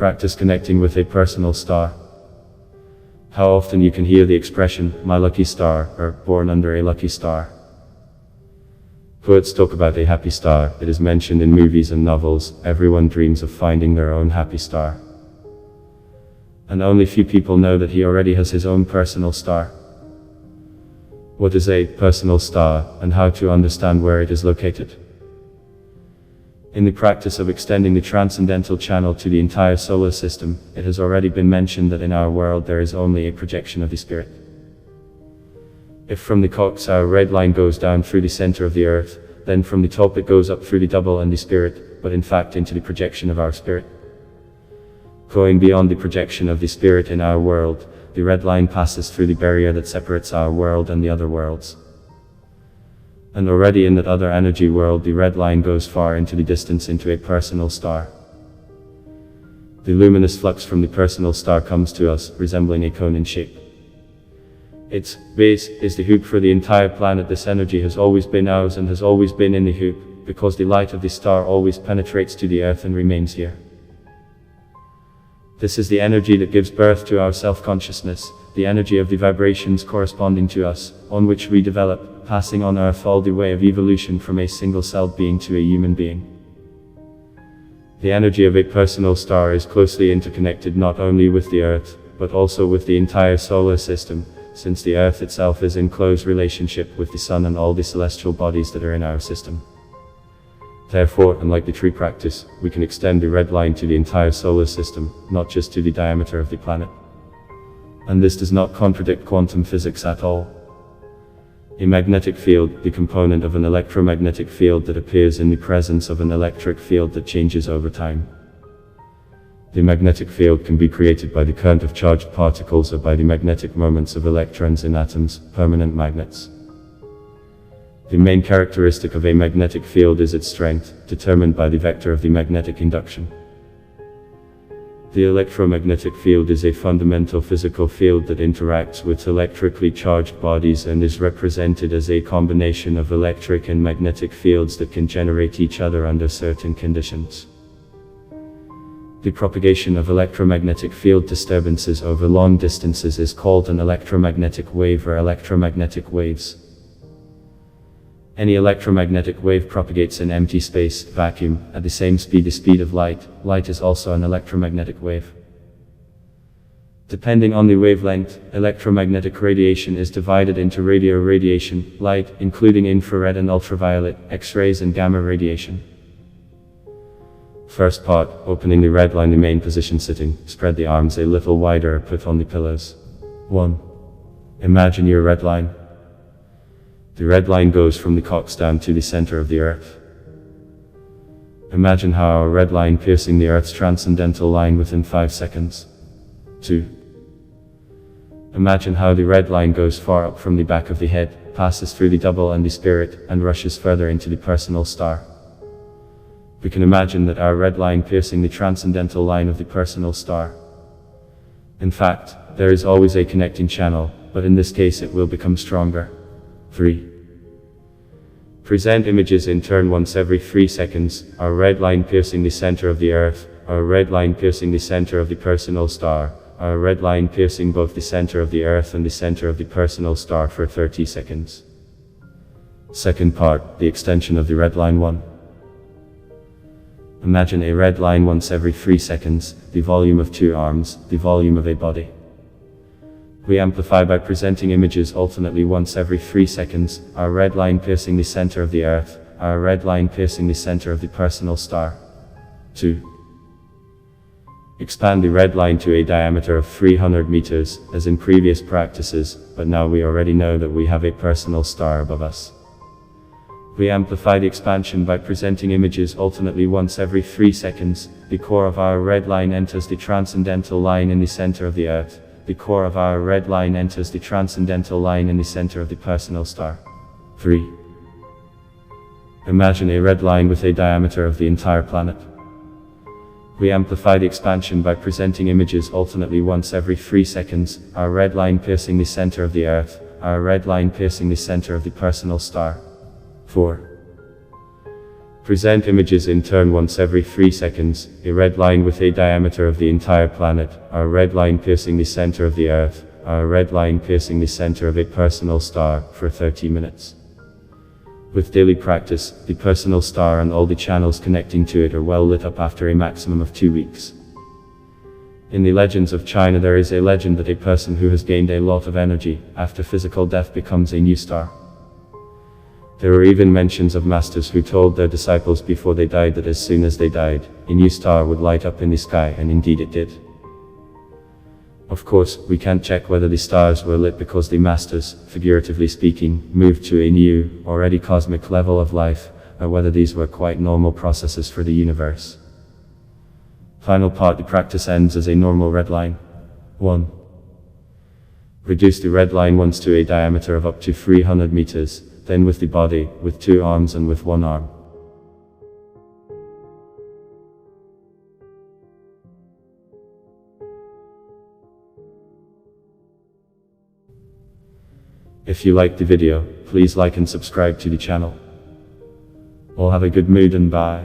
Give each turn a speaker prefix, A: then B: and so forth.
A: practice connecting with a personal star. How often you can hear the expression, "my lucky star," or "born under a lucky star." Poets talk about a happy star. It is mentioned in movies and novels. Everyone dreams of finding their own happy star. And only few people know that he already has his own personal star. What is a personal star, and how to understand where it is located? In the practice of extending the transcendental channel to the entire solar system, it has already been mentioned that in our world there is only a projection of the spirit. If from the cox our red line goes down through the center of the earth, then from the top it goes up through the double and the spirit, but in fact into the projection of our spirit. Going beyond the projection of the spirit in our world, the red line passes through the barrier that separates our world and the other worlds. And already in that other energy world, the red line goes far into the distance into a personal star. The luminous flux from the personal star comes to us, resembling a cone in shape. Its base is the hoop for the entire planet. This energy has always been ours and has always been in the hoop, because the light of the star always penetrates to the earth and remains here. This is the energy that gives birth to our self-consciousness, the energy of the vibrations corresponding to us, on which we develop, passing on Earth all the way of evolution from a single-celled being to a human being. The energy of a personal star is closely interconnected not only with the Earth, but also with the entire solar system, since the Earth itself is in close relationship with the Sun and all the celestial bodies that are in our system. Therefore, unlike the tree practice, we can extend the red line to the entire solar system, not just to the diameter of the planet. And this does not contradict quantum physics at all. A magnetic field, the component of an electromagnetic field that appears in the presence of an electric field that changes over time. The magnetic field can be created by the current of charged particles or by the magnetic moments of electrons in atoms, permanent magnets. The main characteristic of a magnetic field is its strength, determined by the vector of the magnetic induction. The electromagnetic field is a fundamental physical field that interacts with electrically charged bodies and is represented as a combination of electric and magnetic fields that can generate each other under certain conditions. The propagation of electromagnetic field disturbances over long distances is called an electromagnetic wave or electromagnetic waves. Any electromagnetic wave propagates in empty space, vacuum, at the same speed, the speed of light. Light is also an electromagnetic wave. Depending on the wavelength, electromagnetic radiation is divided into radio radiation, light, including infrared and ultraviolet, X-rays and gamma radiation. First part, opening the red line, the main position sitting, spread the arms a little wider or put on the pillows. 1. Imagine your red line. The red line goes from the cox down to the center of the earth. Imagine how our red line piercing the earth's transcendental line within 5 seconds. 2. Imagine how the red line goes far up from the back of the head, passes through the double and the spirit, and rushes further into the personal star. We can imagine that our red line piercing the transcendental line of the personal star. In fact, there is always a connecting channel, but in this case it will become stronger. 3. Present images in turn once every 3 seconds, our red line piercing the center of the earth, our red line piercing the center of the personal star, our red line piercing both the center of the earth and the center of the personal star for 30 seconds. Second part, the extension of the red line. 1. Imagine a red line once every 3 seconds, the volume of 2 arms, the volume of a body. We amplify by presenting images alternately once every 3 seconds, our red line piercing the center of the earth, our red line piercing the center of the personal star. 2. Expand the red line to a diameter of 300 meters, as in previous practices, but now we already know that we have a personal star above us. We amplify the expansion by presenting images alternately once every 3 seconds, the core of our red line enters the transcendental line in the center of the earth. The core of our red line enters the transcendental line in the center of the personal star. 3. Imagine a red line with a diameter of the entire planet. We amplify the expansion by presenting images alternately once every 3 seconds, our red line piercing the center of the earth, our red line piercing the center of the personal star. 4. Present images in turn once every 3 seconds, a red line with a diameter of the entire planet, or a red line piercing the center of the Earth, or a red line piercing the center of a personal star, for 30 minutes. With daily practice, the personal star and all the channels connecting to it are well lit up after a maximum of 2 weeks. In the legends of China there is a legend that a person who has gained a lot of energy, after physical death becomes a new star. There are even mentions of masters who told their disciples before they died that as soon as they died, a new star would light up in the sky, and indeed it did. Of course, we can't check whether the stars were lit because the masters, figuratively speaking, moved to a new, already cosmic level of life, or whether these were quite normal processes for the universe. Final part: the practice ends as a normal red line. 1. Reduce the red line once to a diameter of up to 300 meters, then with the body, with 2 arms and with 1 arm. If you liked the video, please like and subscribe to the channel. All have a good mood and bye.